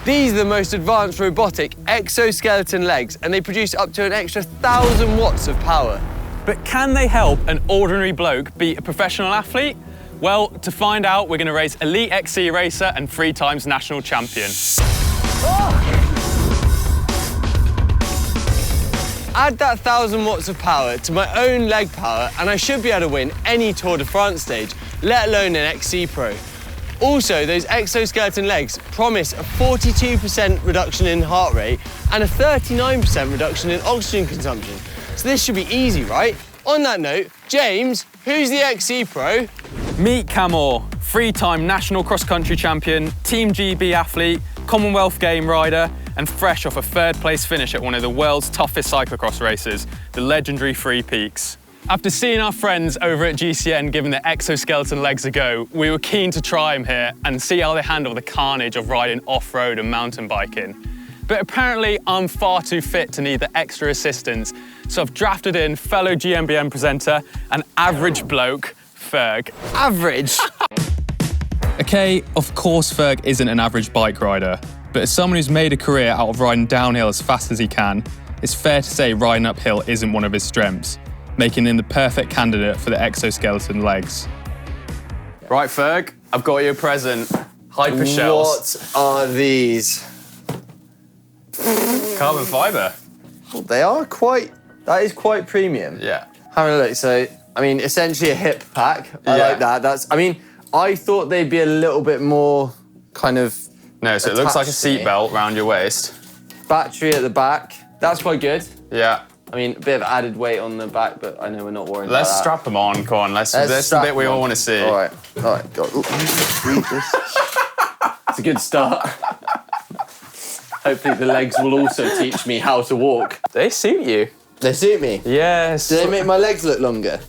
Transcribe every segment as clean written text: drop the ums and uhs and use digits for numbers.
These are the most advanced robotic exoskeleton legs, and they produce up to an extra 1,000 watts of power. But can they help an ordinary bloke beat a professional athlete? Well, to find out, we're going to race elite XC racer and 3 times national champion. Add that 1,000 watts of power to my own leg power, and I should be able to win any Tour de France stage, let alone an XC Pro. Also, those exoskeleton legs promise a 42% reduction in heart rate and a 39% reduction in oxygen consumption. So this should be easy, right? On that note, James, who's the XC Pro? Meet Camor, 3-time national cross-country champion, Team GB athlete, Commonwealth Game rider, and fresh off a 3rd place finish at one of the world's toughest cyclocross races, the legendary Three Peaks. After seeing our friends over at GCN giving the exoskeleton legs a go, we were keen to try them here and see how they handle the carnage of riding off-road and mountain biking. But apparently I'm far too fit to need the extra assistance, so I've drafted in fellow GMBN presenter and average bloke, Ferg. Average? Okay, of course Ferg isn't an average bike rider, but as someone who's made a career out of riding downhill as fast as he can, it's fair to say riding uphill isn't one of his strengths, making him the perfect candidate for the exoskeleton legs. Right, Ferg, I've got you a present. Hyper shells. What are these? Carbon fibre. Well, they are quite, that is quite premium. Yeah. Having a look, so, I mean, essentially a hip pack. I like that. I mean, I thought they'd be a little bit more kind of No, so it looks like a seatbelt round your waist. Battery at the back. That's quite good. Yeah. I mean, a bit of added weight on the back, but I know we're not worried about that. Let's strap them on, come on. That's the bit we all want to see. All right, God. Read this. It's a good start. Hopefully the legs will also teach me how to walk. They suit you. They suit me? Yes. Do they make my legs look longer?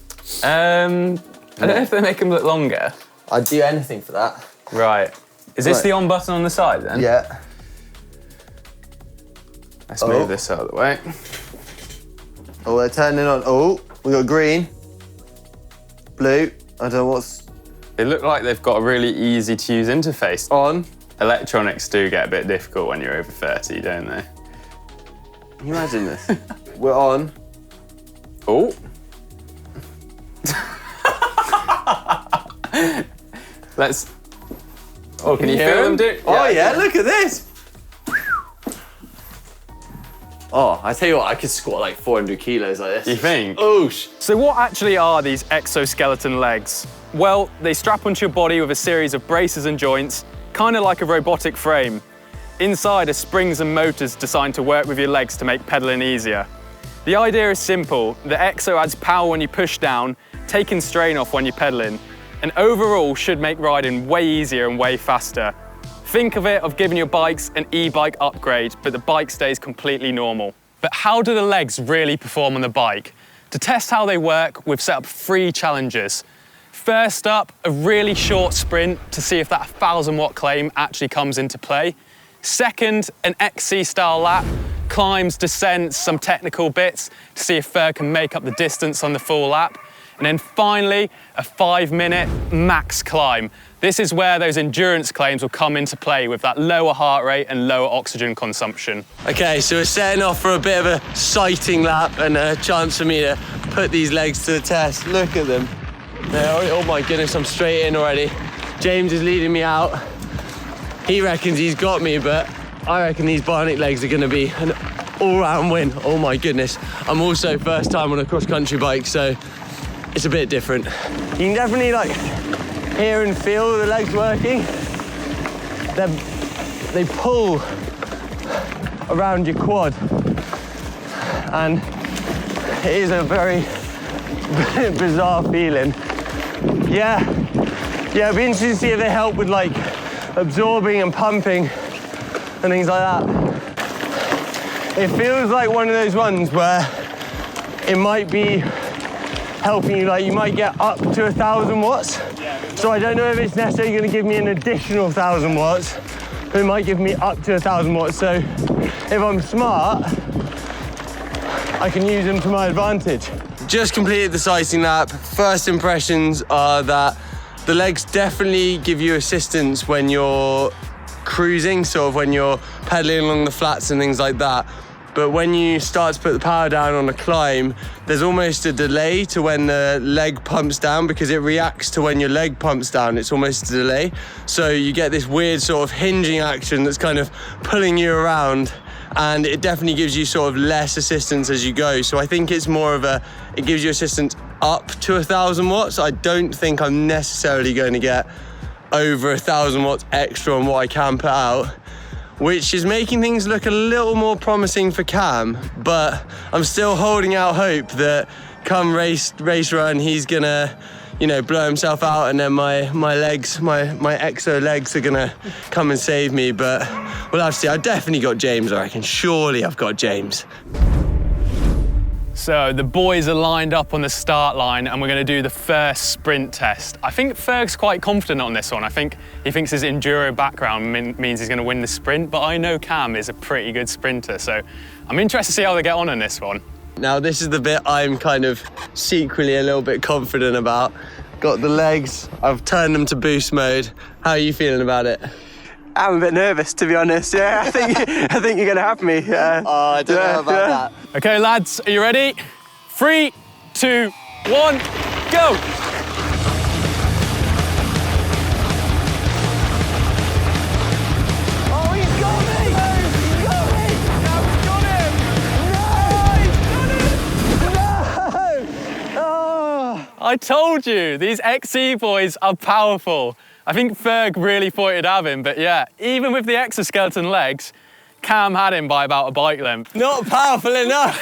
I don't know if they make them look longer. I'd do anything for that. Right. Is this the on button on the side then? Yeah. Let's move this out of the way. Oh, they're turning on. Oh, we got green. Blue. I don't know what's... They look like they've got a really easy to use interface. On. Electronics do get a bit difficult when you're over 30, don't they? Can you imagine this? We're on. Oh. Let's... Oh, can you feel them do? Oh yeah, look at this. Oh, I tell you what, I could squat like 400 kilos like this. You think? Oosh. So what actually are these exoskeleton legs? Well, they strap onto your body with a series of braces and joints, kind of like a robotic frame. Inside are springs and motors designed to work with your legs to make pedaling easier. The idea is simple. The Exo adds power when you push down, taking strain off when you're pedaling, and overall should make riding way easier and way faster. Think of it of giving your bikes an e-bike upgrade, but the bike stays completely normal. But how do the legs really perform on the bike? To test how they work, we've set up 3 challenges. First up, a really short sprint to see if that 1,000 watt claim actually comes into play. Second, an XC style lap, climbs, descents, some technical bits to see if Ferg can make up the distance on the full lap. And then finally, a 5-minute max climb. This is where those endurance claims will come into play with that lower heart rate and lower oxygen consumption. Okay, so we're setting off for a bit of a sighting lap and a chance for me to put these legs to the test. Look at them. Oh my goodness, I'm straight in already. James is leading me out. He reckons he's got me, but I reckon these bionic legs are gonna be an all-round win. Oh my goodness. I'm also first time on a cross-country bike, so it's a bit different. You can definitely like hear and feel the legs working. They pull around your quad, and it is a very bizarre feeling. Yeah, it'd be interesting to see if they help with like absorbing and pumping and things like that. It feels like one of those ones where it might be helping you, like you might get up to 1,000 watts. So I don't know if it's necessarily going to give me an additional 1,000 watts, but it might give me up to 1,000 watts. So if I'm smart, I can use them to my advantage. Just completed the sighting lap. First impressions are that the legs definitely give you assistance when you're cruising, sort of when you're pedaling along the flats and things like that. But when you start to put the power down on a climb, there's almost a delay to when the leg pumps down, because it reacts to when your leg pumps down. It's almost a delay. So you get this weird sort of hinging action that's kind of pulling you around, and it definitely gives you sort of less assistance as you go. So I think it's more of it gives you assistance up to 1,000 watts. I don't think I'm necessarily going to get over 1,000 watts extra on what I can put out, which is making things look a little more promising for Cam, but I'm still holding out hope that come race run, he's gonna, you know, blow himself out, and then my legs, my exo legs are gonna come and save me. But we'll have to see. I definitely got James, I reckon. Surely I've got James. So the boys are lined up on the start line, and we're going to do the first sprint test. I think Ferg's quite confident on this one. I think he thinks his enduro background means he's going to win the sprint, but I know Cam is a pretty good sprinter, so I'm interested to see how they get on this one. Now this is the bit I'm kind of secretly a little bit confident about. Got the legs, I've turned them to boost mode. How are you feeling about it? I'm a bit nervous, to be honest. Yeah, I think you're going to have me. Oh, I don't know about that. Okay, lads, are you ready? 3, 2, 1, go! Oh, he's got me! He's got me! Now we've got him! No! Oh! I told you, these XC boys are powerful. I think Ferg really thought he'd have him, but yeah, even with the exoskeleton legs, Cam had him by about a bike length. Not powerful enough.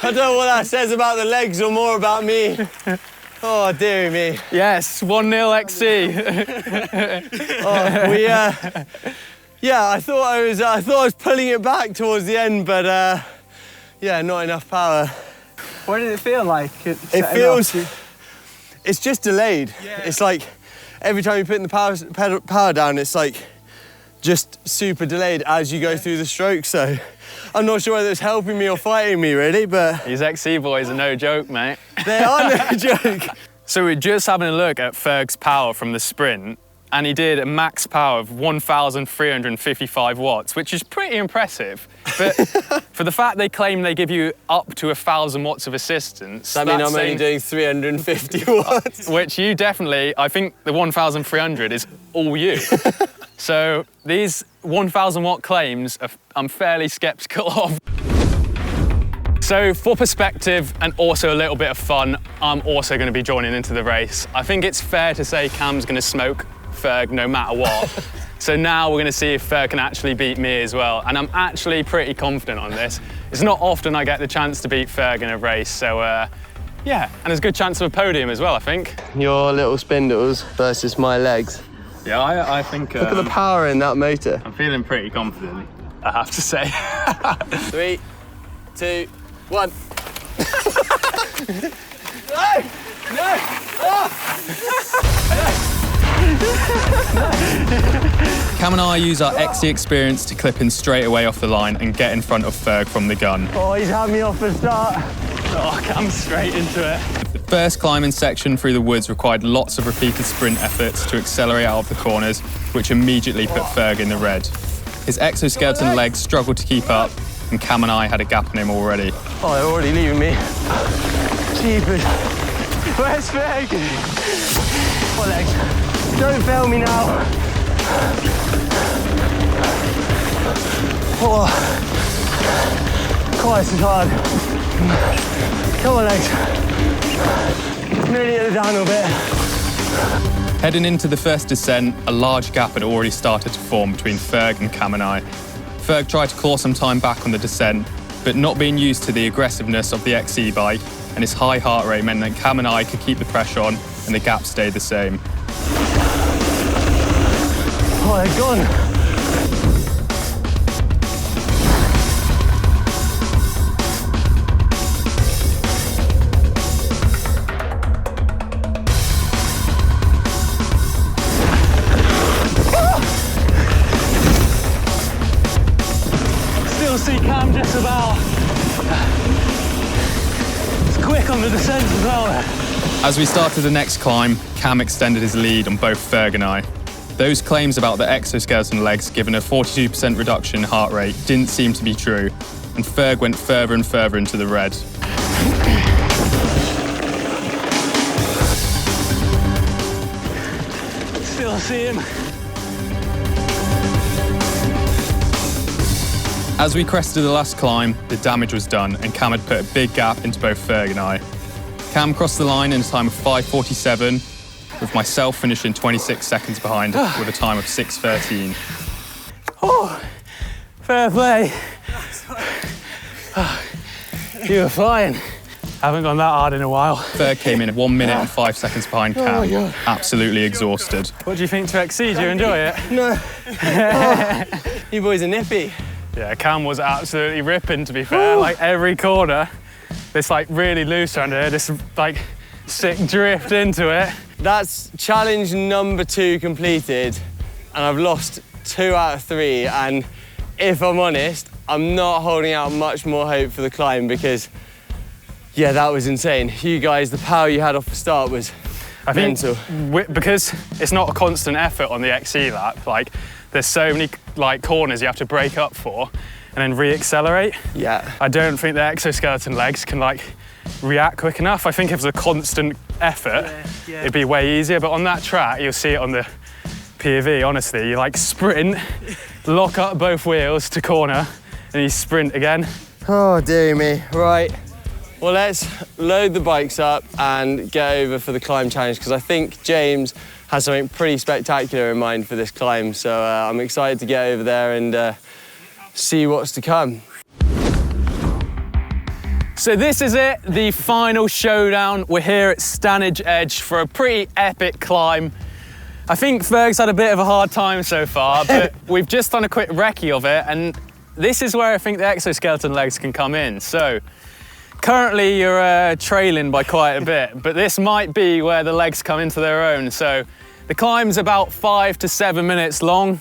I don't know what that says about the legs or more about me. Oh, dear me. Yes, 1-0 XC. Yeah, I thought I was pulling it back towards the end, but yeah, not enough power. What did it feel like? It feels, it's just delayed. Yeah. It's like every time you put the power down, it's like just super delayed as you go through the stroke. So I'm not sure whether it's helping me or fighting me, really, but... These XC boys are no joke, mate. They are no joke. So we're just having a look at Ferg's power from the sprint, and he did a max power of 1,355 watts, which is pretty impressive. But for the fact they claim they give you up to 1,000 watts of assistance... I mean, I'm only doing 350 watts. Which you definitely, I think the 1,300 is all you. So these 1,000 watt claims, I'm fairly skeptical of. So for perspective and also a little bit of fun, I'm also going to be joining into the race. I think it's fair to say Cam's going to smoke Ferg no matter what. So now we're going to see if Ferg can actually beat me as well. And I'm actually pretty confident on this. It's not often I get the chance to beat Ferg in a race, so yeah, and there's a good chance of a podium as well, I think. Your little spindles versus my legs. Yeah, I think... Look at the power in that motor. I'm feeling pretty confident, I have to say. 3, 2, 1. No! Cam and I use our XC experience to clip in straight away off the line and get in front of Ferg from the gun. Oh, he's had me off the start. Oh, Cam straight into it. The first climbing section through the woods required lots of repeated sprint efforts to accelerate out of the corners, which immediately put Ferg in the red. His exoskeleton legs struggled to keep up, and Cam and I had a gap in him already. Oh, they're already leaving me. Jeepers. Where's Ferg? Oh, legs. Don't fail me now. Oh. God, this is hard. Come on, legs. Nearly at the downhill bit. Heading into the first descent, a large gap had already started to form between Ferg and Cam and I. Ferg tried to claw some time back on the descent, but not being used to the aggressiveness of the XC bike and his high heart rate meant that Cam and I could keep the pressure on and the gap stayed the same. Oh, they're gone. Still see Cam just about. It's quick on the descent as well. As we started the next climb, Cam extended his lead on both Ferg and I. Those claims about the exoskeleton legs giving a 42% reduction in heart rate didn't seem to be true, and Ferg went further and further into the red. Still see him. As we crested the last climb, the damage was done, and Cam had put a big gap into both Ferg and I. Cam crossed the line in a time of 5:47, with myself finishing 26 seconds behind with a time of 6:13. Oh, fair play. You were flying. Haven't gone that hard in a while. Ferg came in at 1 minute and 5 seconds behind Cam, absolutely exhausted. What do you think to exceed? Do you enjoy it? No. Oh, you boys are nippy. Yeah, Cam was absolutely ripping, to be fair. Like every corner, this like really loose around here, this like sick drift into it. That's challenge number 2 completed, and I've lost 2 out of 3. And if I'm honest, I'm not holding out much more hope for the climb because, yeah, that was insane. You guys, the power you had off the start was mental. Because it's not a constant effort on the XC lap, like there's so many like corners you have to brake up for and then re-accelerate. Yeah. I don't think the exoskeleton legs can like react quick enough. I think if it was a constant effort, it'd be way easier. But on that track, you'll see it on the POV, honestly, you like sprint, lock up both wheels to corner, and you sprint again. Oh, dearie me. Right. Well, let's load the bikes up and get over for the climb challenge because I think James has something pretty spectacular in mind for this climb. So I'm excited to get over there and see what's to come. So this is it, the final showdown. We're here at Stanage Edge for a pretty epic climb. I think Ferg's had a bit of a hard time so far, but we've just done a quick recce of it, and this is where I think the exoskeleton legs can come in. So currently you're trailing by quite a bit, but this might be where the legs come into their own. So the climb's about 5 to 7 minutes long,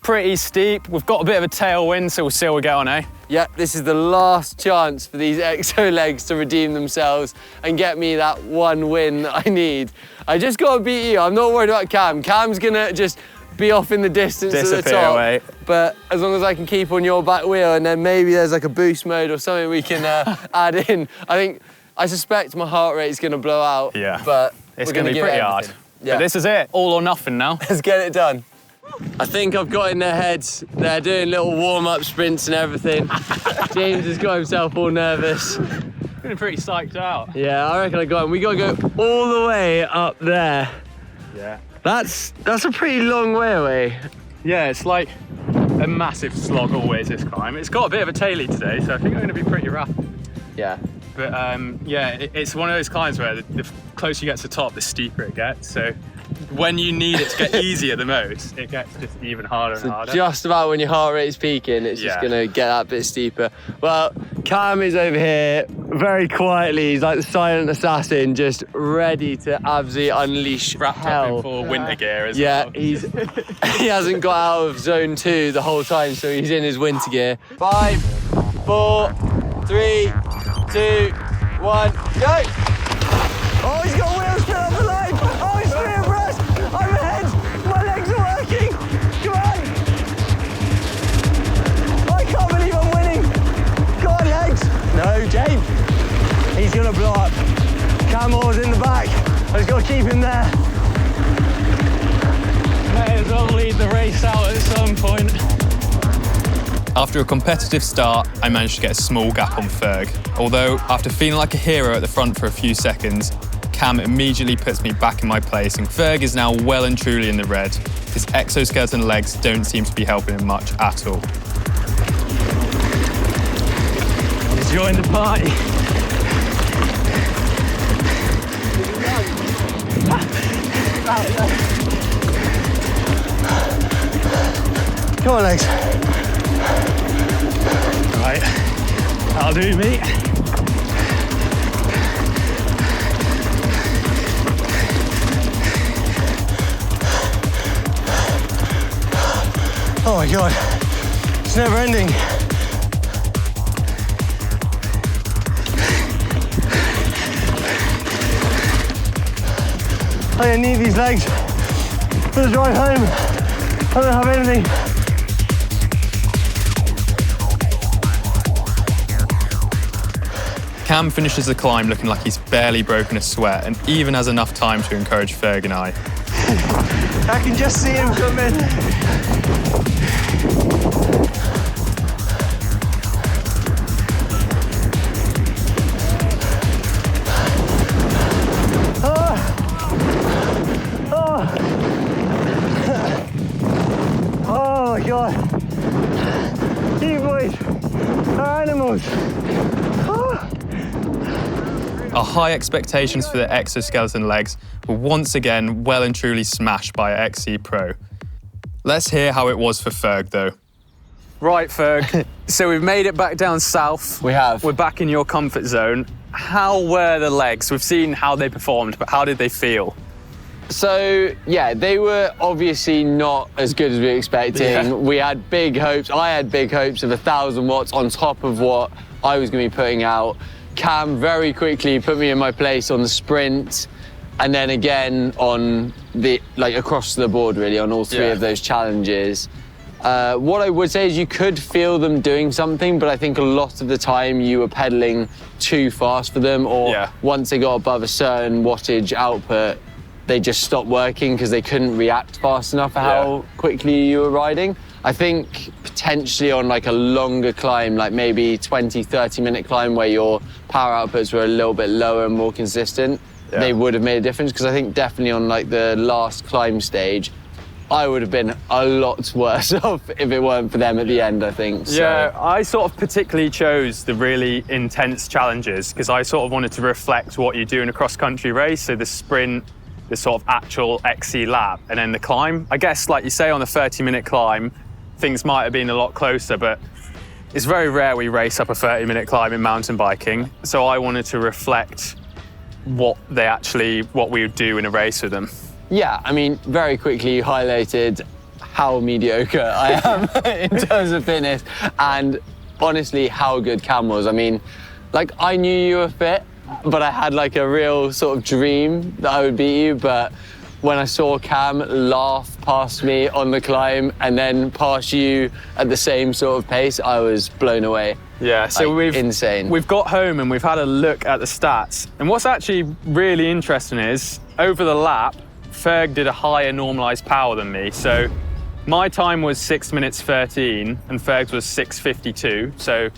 pretty steep. We've got a bit of a tailwind, so we'll see how we get on, eh? Yeah, this is the last chance for these exo legs to redeem themselves and get me that one win that I need. I just got to beat you. I'm not worried about Cam. Cam's gonna just be off in the distance at the top. Away. But as long as I can keep on your back wheel and then maybe there's like a boost mode or something we can add in. I suspect my heart rate is gonna blow out. Yeah, but it's gonna be pretty hard. Yeah. But this is it, all or nothing now. Let's get it done. I think I've got in their heads. They're doing little warm-up sprints and everything. James has got himself all nervous. Feeling pretty psyched out. Yeah, I reckon I got him. We got to go all the way up there. Yeah. That's a pretty long way away. Yeah, it's like a massive slog always, this climb. It's got a bit of a tailie today, so I think I'm going to be pretty rough. Yeah. But yeah, it's one of those climbs where the closer you get to the top, the steeper it gets. So when you need it to get easier the most, it gets just even harder and harder. Just about when your heart rate's peaking, it's just going to get that bit steeper. Well, Cam is over here very quietly. He's like the silent assassin, just ready to absolutely unleash Wrapped hell. up in full winter gear as well. Yeah, he hasn't got out of zone 2 the whole time, so he's in his winter gear. 5, 4, 3, 2, 1, go! Oh, he's got wheels still on the line! Oh, he's free abreast! I'm ahead! My legs are working! Come on! I can't believe I'm winning! Go on, legs! No, James! He's gonna blow up. Camel's in the back. I just gotta keep him there. May as well lead the race out at some point. After a competitive start, I managed to get a small gap on Ferg. Although, after feeling like a hero at the front for a few seconds, Cam immediately puts me back in my place, and Ferg is now well and truly in the red. His exoskeleton legs don't seem to be helping him much at all. He's joined the party. Come on, legs. Right, that'll do me. Oh my God, it's never ending. I need these legs for the drive home. I don't have anything. Cam finishes the climb looking like he's barely broken a sweat and even has enough time to encourage Ferg and I. I can just see him coming. Oh my God. You boys are animals. Our high expectations for the exoskeleton legs were once again well and truly smashed by our XC Pro. Let's hear how it was for Ferg though. Right, Ferg. So we've made it back down south. We have. We're back in your comfort zone. How were the legs? We've seen how they performed, but how did they feel? So, yeah, they were obviously not as good as we were expecting. Yeah. We had big hopes. I had big hopes of 1,000 watts on top of what I was going to be putting out. Cam very quickly put me in my place on the sprint, and then again on the, like, across the board really on all three of those challenges. What I would say is you could feel them doing something, but I think a lot of the time you were pedaling too fast for them, or once they got above a certain wattage output, they just stopped working because they couldn't react fast enough for how quickly you were riding. I think potentially on like a longer climb, like maybe 20, 30-minute climb where your power outputs were a little bit lower and more consistent, they would have made a difference, because I think definitely on like the last climb stage, I would have been a lot worse off if it weren't for them at the end, I think. So. Yeah, I sort of particularly chose the really intense challenges because I sort of wanted to reflect what you do in a cross-country race, so the sprint, the sort of actual XC lap, and then the climb. I guess, like you say, on the 30-minute climb, things might have been a lot closer, but it's very rare we race up a 30-minute climb in mountain biking, so I wanted to reflect what we would do in a race with them. Yeah, I mean, very quickly you highlighted how mediocre I am in terms of fitness, and honestly how good Cam was. I mean, like, I knew you were fit, but I had like a real sort of dream that I would beat you. But when I saw Cam laugh past me on the climb and then pass you at the same sort of pace, I was blown away. Yeah, so like, insane. We've got home and we've had a look at the stats. And what's actually really interesting is, over the lap, Ferg did a higher normalized power than me. So my time was 6 minutes 13 and Ferg's was 6:52. So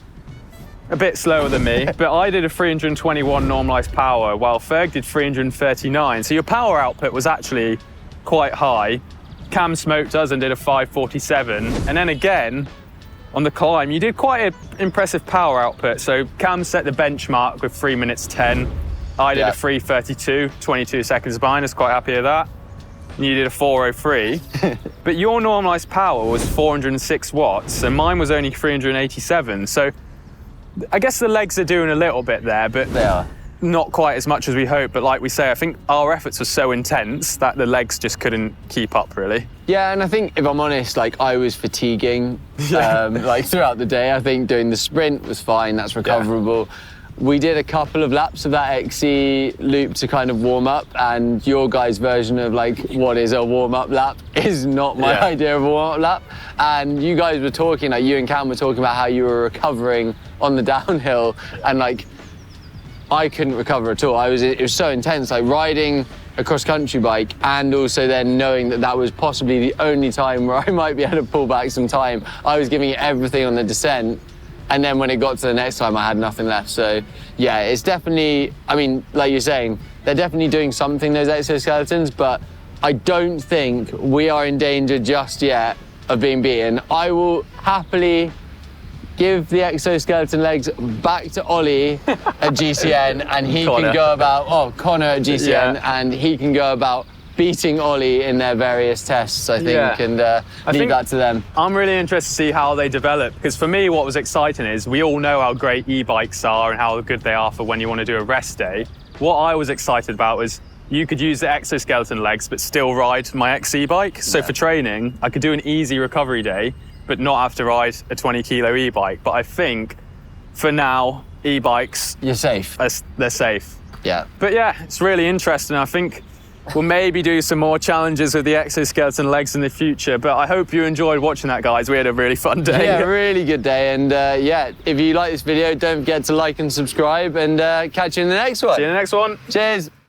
a bit slower than me, but I did a 321 normalized power while Ferg did 339. So your power output was actually quite high. Cam smoked us and did a 547. And then again, on the climb, you did quite an impressive power output. So Cam set the benchmark with 3 minutes 10. I did a 3:32, 22 seconds behind. I was quite happy with that. And you did a 4:03. But your normalized power was 406 watts, and mine was only 387. So I guess the legs are doing a little bit there, but They are. not quite as much as we hoped. But like we say, I think our efforts were so intense that the legs just couldn't keep up, really. Yeah, and I think, if I'm honest, like, I was fatiguing like throughout the day. I think doing the sprint was fine, that's recoverable. We did a couple of laps of that XC loop to kind of warm up, and your guys' version of like what is a warm-up lap is not my idea of a warm-up lap. And you guys were talking, like you and Cam were talking about how you were recovering on the downhill, and like I couldn't recover at all. It was so intense, like riding a cross-country bike, and also then knowing that that was possibly the only time where I might be able to pull back some time. I was giving it everything on the descent. And then when it got to the next time, I had nothing left. So, yeah, it's definitely, I mean, like you're saying, they're definitely doing something, those exoskeletons, but I don't think we are in danger just yet of being beaten. I will happily give the exoskeleton legs back to Ollie at GCN, and he can go about, Connor at GCN, and he can go about beating Ollie in their various tests, I think, and leave that to them. I'm really interested to see how they develop, because for me, what was exciting is we all know how great e-bikes are and how good they are for when you want to do a rest day. What I was excited about was you could use the exoskeleton legs but still ride my XC bike. So for training, I could do an easy recovery day but not have to ride a 20-kilo e-bike. But I think for now, e-bikes, You're safe. they're safe. Yeah. But yeah, it's really interesting. I think We'll maybe do some more challenges with the exoskeleton legs in the future, but I hope you enjoyed watching that, guys. We had a really fun day. Yeah, really good day. And yeah, if you like this video, don't forget to like and subscribe, and catch you in the next one. See you in the next one. Cheers.